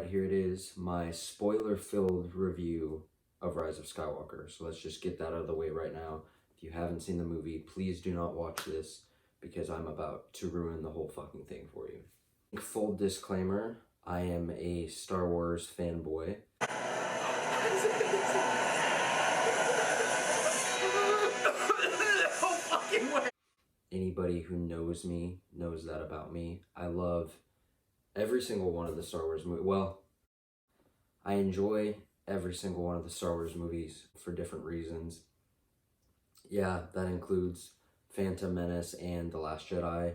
Alright, here it is, my spoiler-filled review of Rise of Skywalker. So let's just get that out of the way right now. If you haven't seen the movie, please do not watch this because I'm about to ruin the whole fucking thing for you. Full disclaimer, I am a Star Wars fanboy. Anybody who knows me knows that about me. I love every single one of the Star Wars movies. Well, I enjoy every single one of the Star Wars movies for different reasons. Yeah, that includes Phantom Menace and The Last Jedi.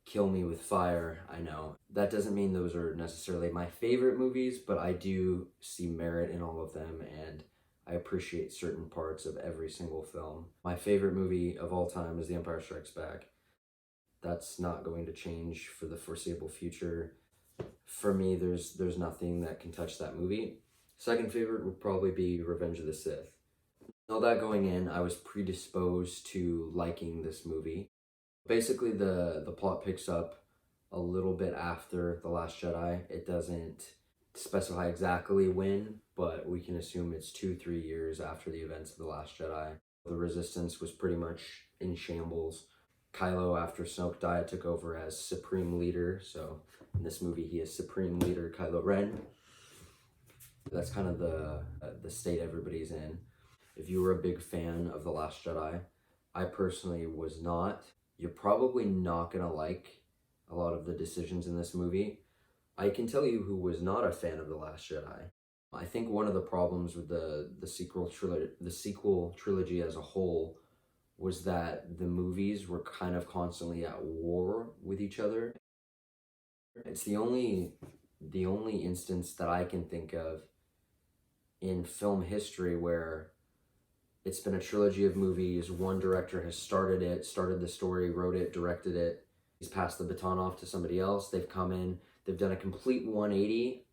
Kill Me with Fire, I know. That doesn't mean those are necessarily my favorite movies, but I do see merit in all of them, and I appreciate certain parts of every single film. My favorite movie of all time is The Empire Strikes Back. That's not going to change for the foreseeable future. For me, there's nothing that can touch that movie. Second favorite would probably be Revenge of the Sith. All that going in, I was predisposed to liking this movie. Basically, the plot picks up a little bit after The Last Jedi. It doesn't specify exactly when, but we can assume it's 2-3 years after the events of The Last Jedi. The Resistance was pretty much in shambles. Kylo, after Snoke died, took over as Supreme Leader, so in this movie he is Supreme Leader Kylo Ren. That's kind of the state everybody's in. If you were a big fan of The Last Jedi, I personally was not. You're probably not gonna like a lot of the decisions in this movie. I can tell you who was not a fan of The Last Jedi. I think one of the problems with the sequel trilogy as a whole was that the movies were kind of constantly at war with each other. It's the only instance that I can think of in film history where it's been a trilogy of movies. One director has started the story, wrote it, directed it. He's passed the baton off to somebody else. They've come in, they've done a complete 180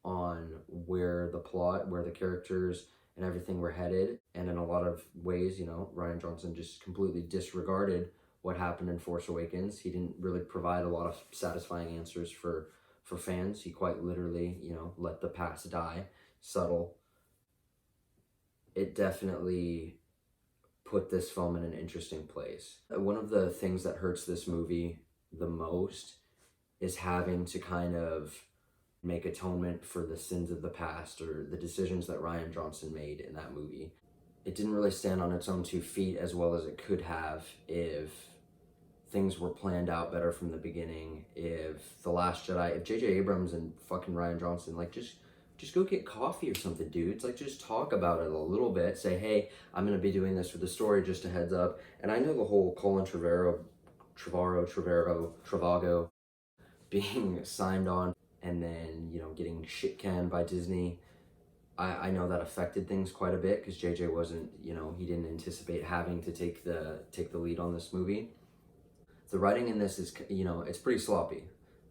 on where the plot, where the characters and everything were headed. And in a lot of ways, Rian Johnson just completely disregarded what happened in Force Awakens. He didn't really provide a lot of satisfying answers for fans. He quite literally, let the past die. Subtle. It definitely put this film in an interesting place. One of the things that hurts this movie the most is having to kind of make atonement for the sins of the past or the decisions that Rian Johnson made in that movie. It didn't really stand on its own 2 feet as well as it could have if things were planned out better from the beginning. If The Last Jedi, if J.J. Abrams and fucking Rian Johnson, just go get coffee or something, dudes. Just talk about it a little bit. Say, hey, I'm going to be doing this for the story, just a heads up. And I know the whole Colin Trevorrow being signed on and then, getting shit canned by Disney. I know that affected things quite a bit because JJ wasn't, he didn't anticipate having to take the lead on this movie. The writing in this is, it's pretty sloppy.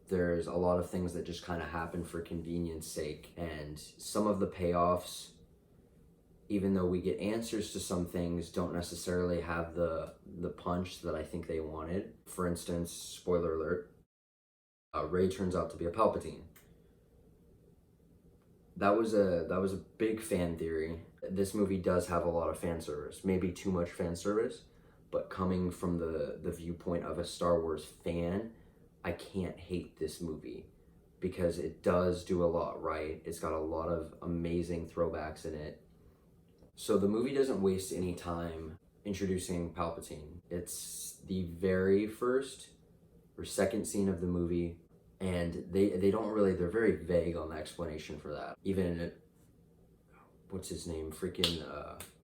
There's a lot of things that just kind of happen for convenience sake, and some of the payoffs, even though we get answers to some things, don't necessarily have the punch that I think they wanted. For instance, spoiler alert, Rey turns out to be a Palpatine. That was a big fan theory. This movie does have a lot of fan service, maybe too much fan service, but coming from the viewpoint of a Star Wars fan, I can't hate this movie because it does do a lot right. It's got a lot of amazing throwbacks in it. So the movie doesn't waste any time introducing Palpatine. It's the very first or second scene of the movie, and they don't really, they're very vague on the explanation for that. Even, what's his name, freaking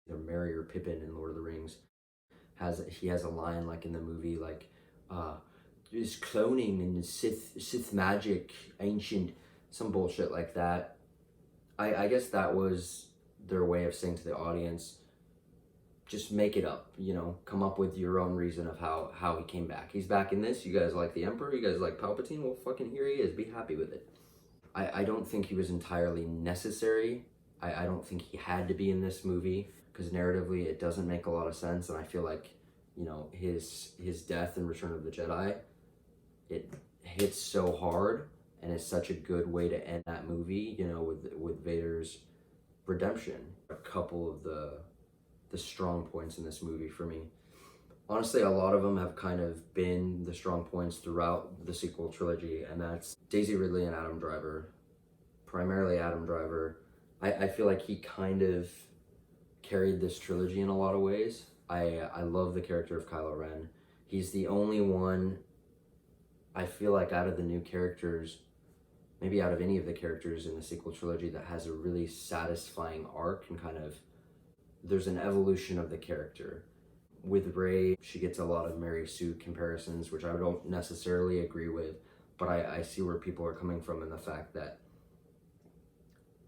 Merry or Pippin in Lord of the Rings, he has a line like in the movie, is cloning and Sith magic, ancient, some bullshit like that. I guess that was their way of saying to the audience, just make it up, come up with your own reason of how he came back. He's back in this, you guys like the Emperor, you guys like Palpatine, well fucking here he is, be happy with it. I don't think he was entirely necessary. I don't think he had to be in this movie, because narratively it doesn't make a lot of sense, and I feel like, you know, his death in Return of the Jedi, it hits so hard, and it's such a good way to end that movie, you know, with Vader's redemption. A couple of the strong points in this movie for me. Honestly, a lot of them have kind of been the strong points throughout the sequel trilogy, and that's Daisy Ridley and Adam Driver. Primarily Adam Driver. I feel like he kind of carried this trilogy in a lot of ways. I love the character of Kylo Ren. He's the only one, I feel like, out of the new characters, maybe out of any of the characters in the sequel trilogy, that has a really satisfying arc, and kind of, there's an evolution of the character. With Rey, she gets a lot of Mary Sue comparisons, which I don't necessarily agree with, but I see where people are coming from in the fact that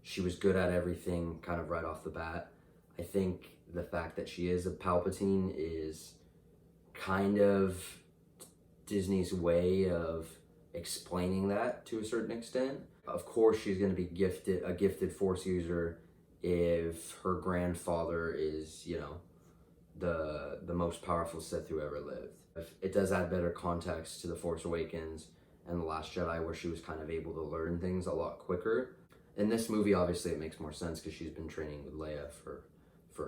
she was good at everything kind of right off the bat. I think the fact that she is a Palpatine is kind of Disney's way of explaining that to a certain extent. Of course, she's going to be a gifted Force user if her grandfather is, you know, the most powerful Sith who ever lived. It does add better context to The Force Awakens and The Last Jedi, where she was kind of able to learn things a lot quicker. In this movie, obviously, it makes more sense because she's been training with Leia for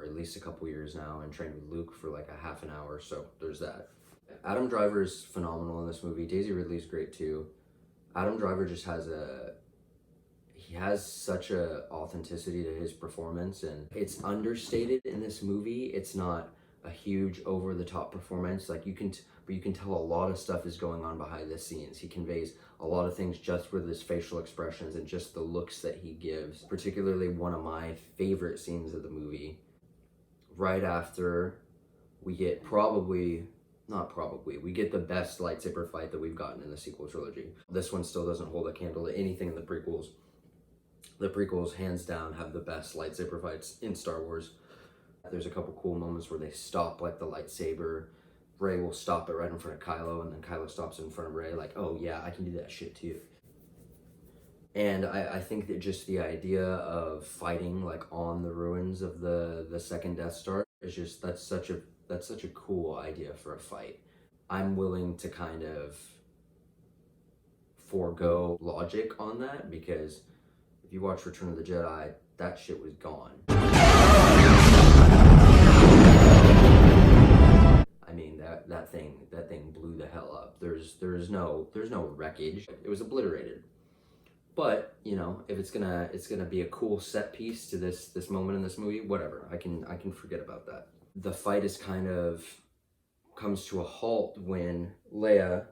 at least a couple years now, and trained with Luke for like a half an hour, so there's that. Adam Driver's phenomenal in this movie. Daisy Ridley's great too. Adam Driver just he has such a authenticity to his performance, and it's understated in this movie. It's not a huge over-the-top performance, like but you can tell a lot of stuff is going on behind the scenes. He conveys a lot of things just with his facial expressions and just the looks that he gives. Particularly one of my favorite scenes of the movie, right after we get we get the best lightsaber fight that we've gotten in the sequel trilogy. This one still doesn't hold a candle to anything in the prequels. The prequels, hands down, have the best lightsaber fights in Star Wars. There's a couple cool moments where they stop like the lightsaber. Rey will stop it right in front of Kylo, and then Kylo stops in front of Rey, like, oh yeah, I can do that shit too. And I think that just the idea of fighting like on the ruins of the second Death Star is just, that's such a cool idea for a fight. I'm willing to kind of forego logic on that, because if you watch Return of the Jedi, that shit was gone. I mean, that thing blew the hell up. There's no wreckage. It was obliterated. But, you know, if it's gonna be a cool set piece to this moment in this movie, whatever. I can forget about that. The fight is kind of comes to a halt when Leia,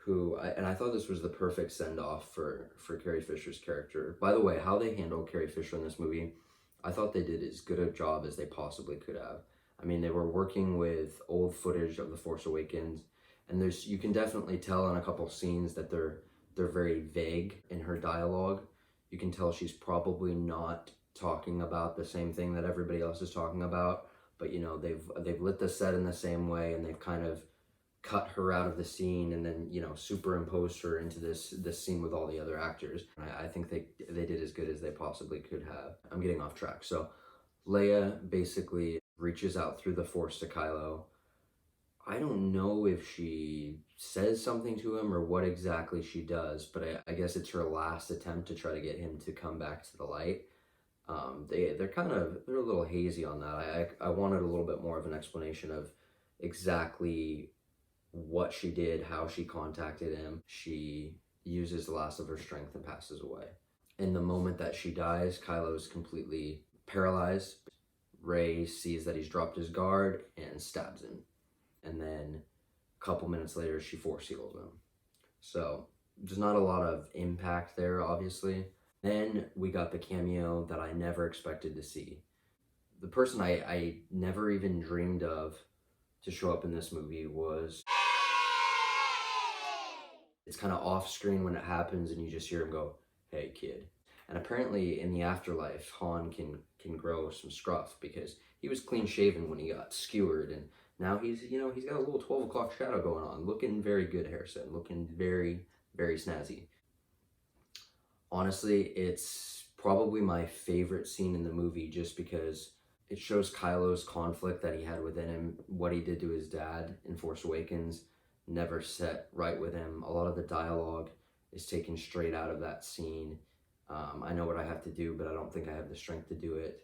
I thought this was the perfect send-off for Carrie Fisher's character. By the way, how they handled Carrie Fisher in this movie, I thought they did as good a job as they possibly could have. I mean, they were working with old footage of The Force Awakens, and you can definitely tell in a couple scenes that they're very vague in her dialogue. You can tell she's probably not talking about the same thing that everybody else is talking about, but you know, they've lit the set in the same way, and they've kind of cut her out of the scene, and then, you know, superimposed her into this scene with all the other actors. I think they did as good as they possibly could have. I'm getting off track. So Leia basically reaches out through the Force to Kylo. I don't know if she says something to him or what exactly she does, but I guess it's her last attempt to try to get him to come back to the light. They're a little hazy on that. I wanted a little bit more of an explanation of exactly what she did, how she contacted him. She uses the last of her strength and passes away. In the moment that she dies, Kylo's completely paralyzed. Rey sees that he's dropped his guard and stabs him. And then a couple minutes later, she force heals him. So there's not a lot of impact there, obviously. Then we got the cameo that I never expected to see. The person I never even dreamed of to show up in this movie was... It's kind of off screen when it happens, and you just hear him go, "Hey kid." And apparently in the afterlife, Han can grow some scruff, because he was clean shaven when he got skewered, and now he's got a little 12 o'clock shadow going on, looking very good, Harrison, looking very, very snazzy. Honestly, it's probably my favorite scene in the movie, just because It shows Kylo's conflict that he had within him, what he did to his dad in Force Awakens never set right with him. A lot of the dialogue is taken straight out of that scene. I know what I have to do, but I don't think I have the strength to do it.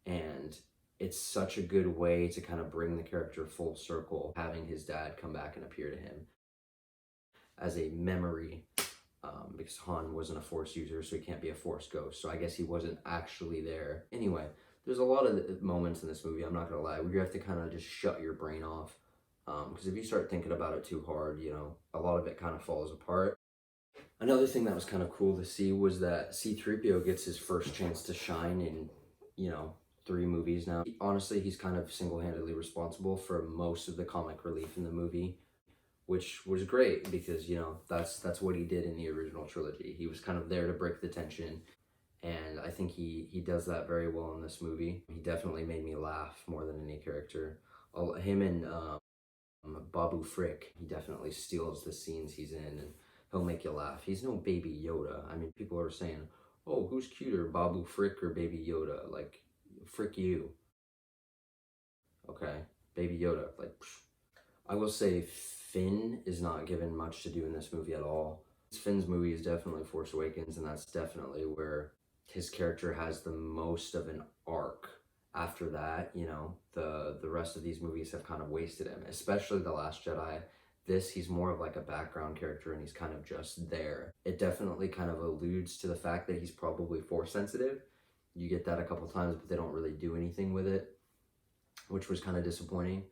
And it's such a good way to kind of bring the character full circle, having his dad come back and appear to him as a memory, because Han wasn't a Force user, so he can't be a Force ghost. So I guess he wasn't actually there. Anyway, there's a lot of moments in this movie, I'm not gonna lie, where you have to kind of just shut your brain off. Because if you start thinking about it too hard, you know, a lot of it kind of falls apart. Another thing that was kind of cool to see was that C-3PO gets his first chance to shine in, you know, 3 movies now. Honestly, he's kind of single-handedly responsible for most of the comic relief in the movie, which was great because, you know, that's what he did in the original trilogy. He was kind of there to break the tension, and I think he does that very well in this movie. He definitely made me laugh more than any character. Him and Babu Frick, he definitely steals the scenes he's in, and he'll make you laugh. He's no Baby Yoda. I mean, people are saying, oh, who's cuter, Babu Frick or Baby Yoda? Like, frick you. Okay, Baby Yoda, like, psh. I will say Finn is not given much to do in this movie at all. Finn's movie is definitely Force Awakens, and that's definitely where his character has the most of an arc. After that, you know, the rest of these movies have kind of wasted him, especially The Last Jedi. This, he's more of like a background character, and he's kind of just there. It definitely kind of alludes to the fact that he's probably Force sensitive. You get that a couple times, but they don't really do anything with it, which was kind of disappointing.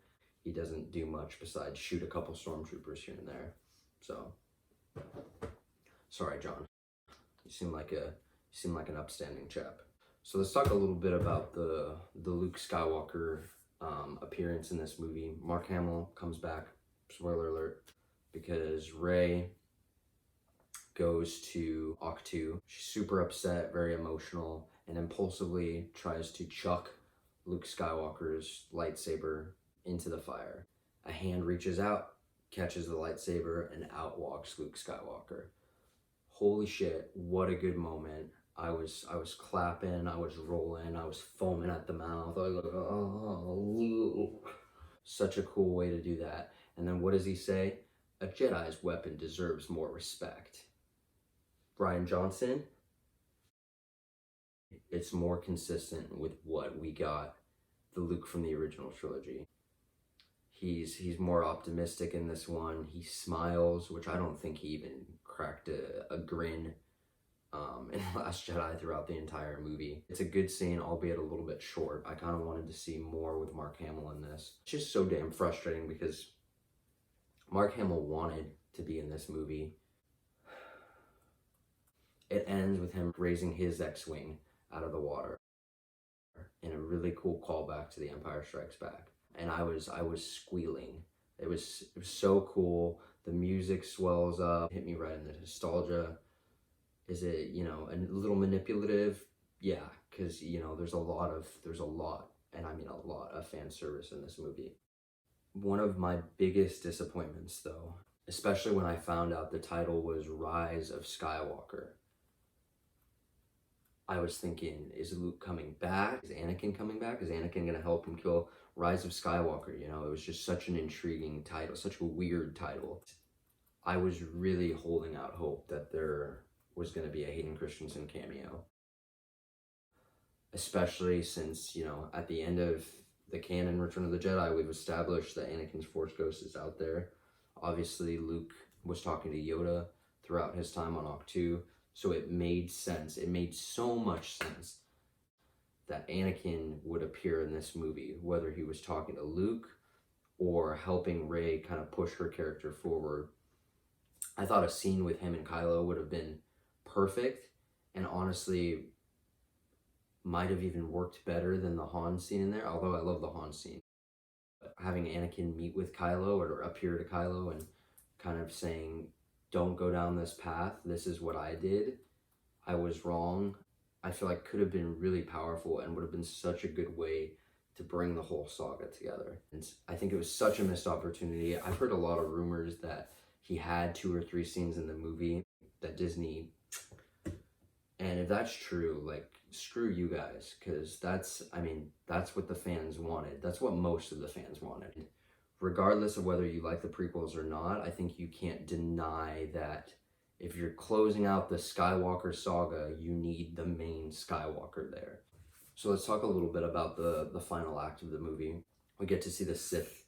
He doesn't do much besides shoot a couple stormtroopers here and there. So, sorry, John. You seem like an upstanding chap. So let's talk a little bit about the Luke Skywalker appearance in this movie. Mark Hamill comes back, spoiler alert, because Rey goes to Ahch-To. She's super upset, very emotional, and impulsively tries to chuck Luke Skywalker's lightsaber into the fire. A hand reaches out, catches the lightsaber, and out walks Luke Skywalker. Holy shit, what a good moment. I was clapping, I was rolling, I was foaming at the mouth. I was like, oh, Luke. Such a cool way to do that. And then what does he say? A Jedi's weapon deserves more respect. Rian Johnson, it's more consistent with what we got, the Luke from the original trilogy. He's more optimistic in this one. He smiles, which I don't think he even cracked a grin in The Last Jedi throughout the entire movie. It's a good scene, albeit a little bit short. I kind of wanted to see more with Mark Hamill in this. It's just so damn frustrating because Mark Hamill wanted to be in this movie. It ends with him raising his X-Wing out of the water in a really cool callback to The Empire Strikes Back. And I was squealing. It was so cool. The music swells up, hit me right in the nostalgia. Is it, you know, a little manipulative? Yeah, because, you know, there's a lot, and I mean a lot of fan service in this movie. One of my biggest disappointments, though, especially when I found out the title was Rise of Skywalker, I was thinking, is Luke coming back? Is Anakin coming back? Is Anakin going to help him kill Rise of Skywalker? You know, it was just such an intriguing title, such a weird title. I was really holding out hope that there was going to be a Hayden Christensen cameo. Especially since, you know, at the end of the canon Return of the Jedi, we've established that Anakin's Force Ghost is out there. Obviously, Luke was talking to Yoda throughout his time on Ahch-To. So it made sense. It made so much sense that Anakin would appear in this movie, whether he was talking to Luke or helping Rey kind of push her character forward. I thought a scene with him and Kylo would have been perfect, and honestly might have even worked better than the Han scene in there, although I love the Han scene. But having Anakin meet with Kylo or appear to Kylo and kind of saying, don't go down this path, this is what I did, I was wrong, I feel like could have been really powerful and would have been such a good way to bring the whole saga together. And I think it was such a missed opportunity. I've heard a lot of rumors that he had 2 or 3 scenes in the movie that Disney, and if that's true, like, screw you guys, because that's what the fans wanted. That's what most of the fans wanted. Regardless of whether you like the prequels or not, I think you can't deny that if you're closing out the Skywalker saga, you need the main Skywalker there. So let's talk a little bit about the final act of the movie. We get to see the Sith,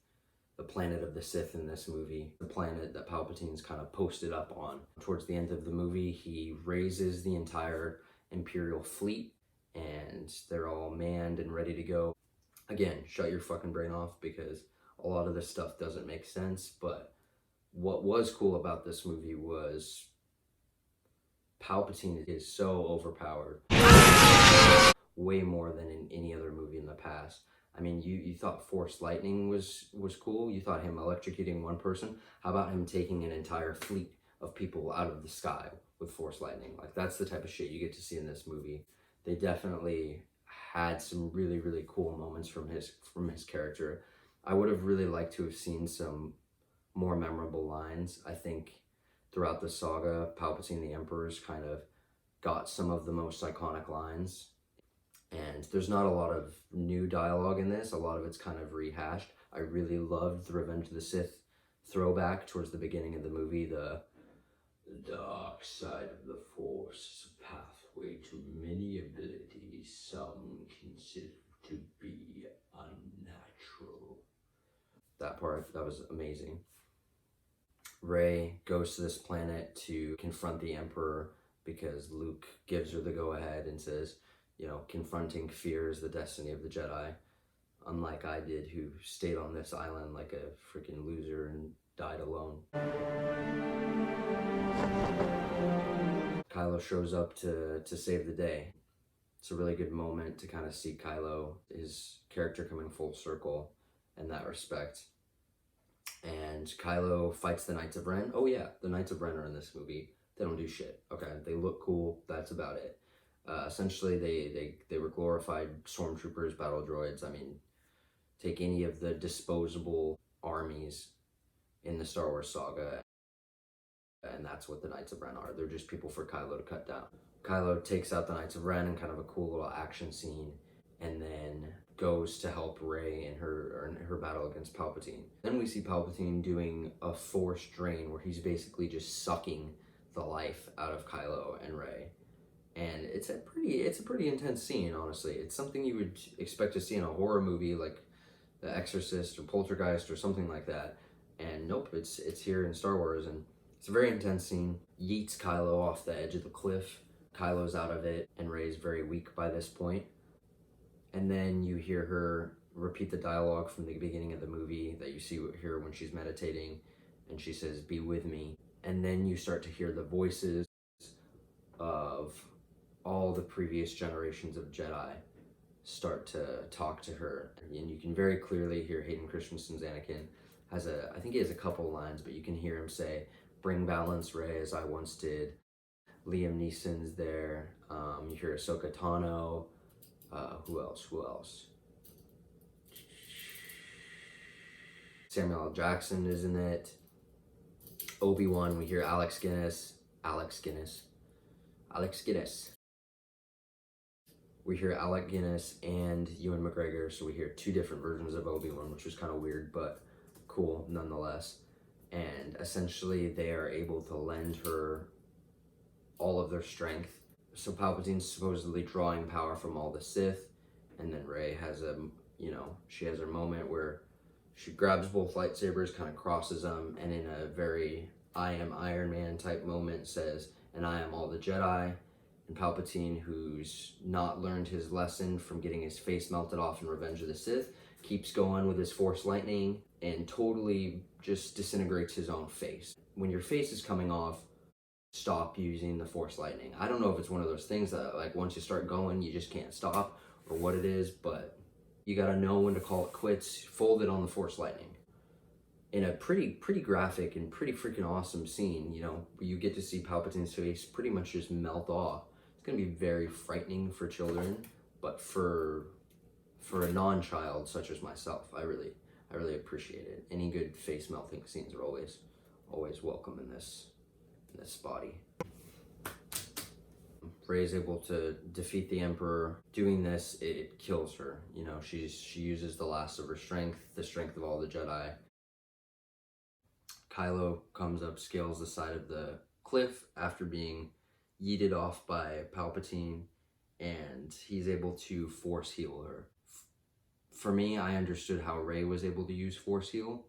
the planet of the Sith in this movie, the planet that Palpatine's kind of posted up on. Towards the end of the movie, he raises the entire Imperial fleet, and they're all manned and ready to go. Again, shut your fucking brain off, because a lot of this stuff doesn't make sense, but what was cool about this movie was Palpatine is so overpowered. Way more than in any other movie in the past. I mean, you thought Force Lightning was cool. You thought him electrocuting one person. How about him taking an entire fleet of people out of the sky with Force Lightning? Like, that's the type of shit you get to see in this movie. They definitely had some really, really cool moments from his character. I would have really liked to have seen some more memorable lines. I think throughout the saga, Palpatine the Emperor's kind of got some of the most iconic lines. And there's not a lot of new dialogue in this. A lot of it's kind of rehashed. I really loved the Revenge of the Sith throwback towards the beginning of the movie. The dark side of the Force is a pathway to many abilities some consider to be unnatural. That part, that was amazing. Rey goes to this planet to confront the Emperor because Luke gives her the go-ahead and says, you know, confronting fear is the destiny of the Jedi. Unlike I did, who stayed on this island like a freaking loser and died alone. Kylo shows up to save the day. It's a really good moment to kind of see Kylo, his character, coming full circle in that respect. And Kylo fights the Knights of Ren. Oh yeah, the Knights of Ren are in this movie. They don't do shit. Okay, they look cool. That's about it. Essentially, they were glorified stormtroopers, battle droids. I mean, take any of the disposable armies in the Star Wars saga, and that's what the Knights of Ren are. They're just people for Kylo to cut down. Kylo takes out the Knights of Ren in kind of a cool little action scene, and then goes to help Rey in her battle against Palpatine. Then we see Palpatine doing a force drain where he's basically just sucking the life out of Kylo and Rey. And it's a pretty intense scene, honestly. It's something you would expect to see in a horror movie like The Exorcist or Poltergeist or something like that. And nope, it's here in Star Wars, and it's a very intense scene. Yeets Kylo off the edge of the cliff. Kylo's out of it, and Rey's very weak by this point. And then you hear her repeat the dialogue from the beginning of the movie that you see here when she's meditating, and she says, "Be with me." And then you start to hear the voices of all the previous generations of Jedi start to talk to her, and you can very clearly hear Hayden Christensen's Anakin I think he has a couple lines, but you can hear him say, "Bring balance, Rey, as I once did." Liam Neeson's there. You hear Ahsoka Tano. Who else? Samuel L. Jackson is in it. Obi-Wan, we hear Alex Guinness. We hear Alec Guinness and Ewan McGregor, so we hear two different versions of Obi-Wan, which was kind of weird, but cool nonetheless. And essentially they are able to lend her all of their strength. So Palpatine's supposedly drawing power from all the Sith, and then Rey has she has her moment where she grabs both lightsabers, kind of crosses them, and in a very I am Iron Man type moment says, "And I am all the Jedi." And Palpatine, who's not learned his lesson from getting his face melted off in Revenge of the Sith, keeps going with his Force Lightning and totally just disintegrates his own face. When your face is coming off, stop using the Force Lightning. I don't know if it's one of those things that, like, once you start going, you just can't stop, or what it is, but you gotta know when to call it quits. Fold it on the Force Lightning. In a pretty graphic and pretty freaking awesome scene, you get to see Palpatine's face pretty much just melt off. It's gonna be very frightening for children, but for a non-child such as myself, I really appreciate it. Any good face melting scenes are always welcome in this body. Rey is able to defeat the Emperor. Doing this, it kills her. You know, she uses the last of her strength, the strength of all the Jedi. Kylo comes up, scales the side of the cliff after being yeeted off by Palpatine, and he's able to force heal her. For me, I understood how Rey was able to use force heal.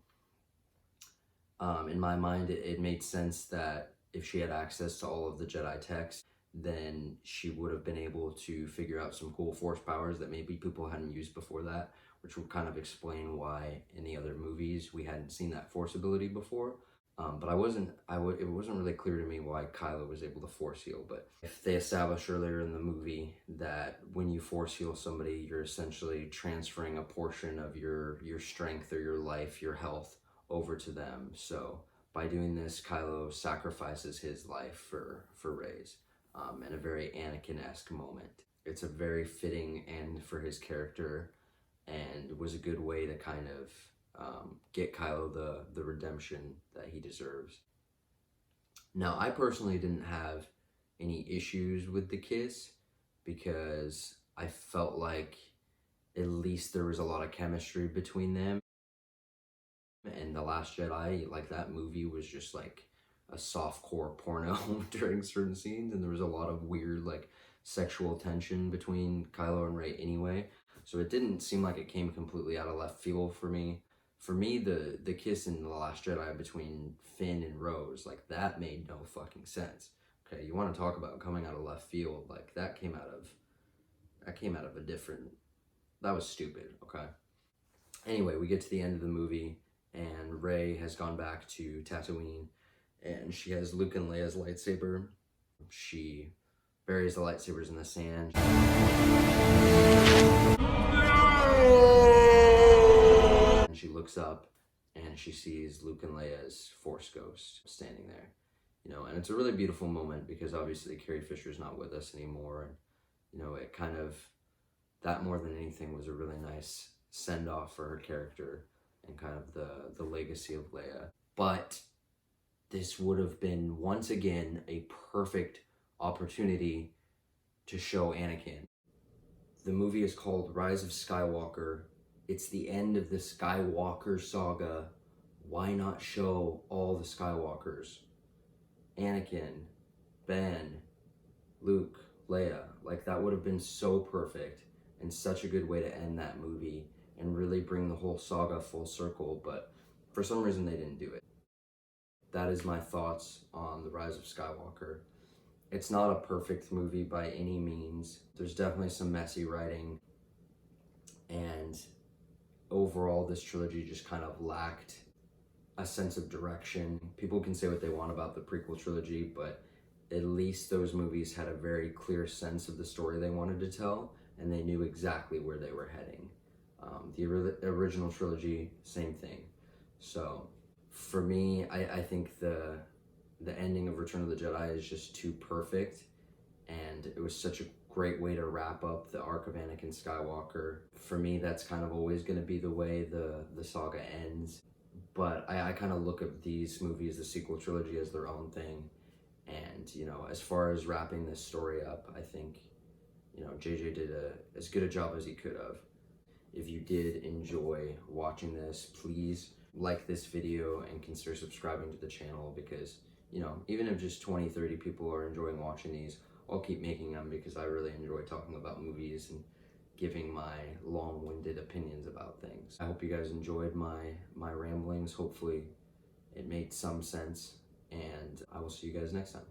In my mind, it made sense that if she had access to all of the Jedi texts, then she would have been able to figure out some cool force powers that maybe people hadn't used before that, which would kind of explain why in the other movies we hadn't seen that force ability before. But it wasn't really clear to me why Kylo was able to force heal. But if they established earlier in the movie that when you force heal somebody, you're essentially transferring a portion of your strength or your life, your health, over to them. So by doing this, Kylo sacrifices his life for Rey's, in a very Anakin-esque moment. It's a very fitting end for his character, and was a good way to kind of get Kylo the redemption that he deserves. Now, I personally didn't have any issues with the kiss because I felt like at least there was a lot of chemistry between them. And The Last Jedi, like, that movie was just like a softcore porno during certain scenes, and there was a lot of weird like sexual tension between Kylo and Rey anyway. So it didn't seem like it came completely out of left field for me. For me, the kiss in The Last Jedi between Finn and Rose, like, that made no fucking sense. Okay, you want to talk about coming out of left field, like, that came out of a different, that was stupid, okay? Anyway, we get to the end of the movie, and Rey has gone back to Tatooine, and she has Luke and Leia's lightsaber. She buries the lightsabers in the sand. And she looks up and she sees Luke and Leia's Force ghost standing there. You know, and it's a really beautiful moment because obviously Carrie Fisher's not with us anymore. And, you know, it kind of, that more than anything was a really nice send-off for her character and kind of the legacy of Leia. But this would have been, once again, a perfect opportunity to show Anakin. The movie is called Rise of Skywalker. It's the end of the Skywalker Saga. Why not show all the Skywalkers? Anakin, Ben, Luke, Leia. Like, that would have been so perfect and such a good way to end that movie and really bring the whole saga full circle, but for some reason they didn't do it. That is my thoughts on The Rise of Skywalker. It's not a perfect movie by any means. There's definitely some messy writing, and overall this trilogy just kind of lacked a sense of direction. People can say what they want about the prequel trilogy, but at least those movies had a very clear sense of the story they wanted to tell, and they knew exactly where they were heading. The original trilogy, same thing. So for me, I think the ending of Return of the Jedi is just too perfect, and it was such a great way to wrap up the arc of Anakin Skywalker. For me, that's kind of always going to be the way the saga ends. But I kind of look at these movies, the sequel trilogy, as their own thing. And, you know, as far as wrapping this story up, I think, you know, JJ did as good a job as he could have. If you did enjoy watching this, please like this video and consider subscribing to the channel, because, you know, even if just 20-30 people are enjoying watching these, I'll keep making them because I really enjoy talking about movies and giving my long-winded opinions about things. I hope you guys enjoyed my ramblings. Hopefully it made some sense, and I will see you guys next time.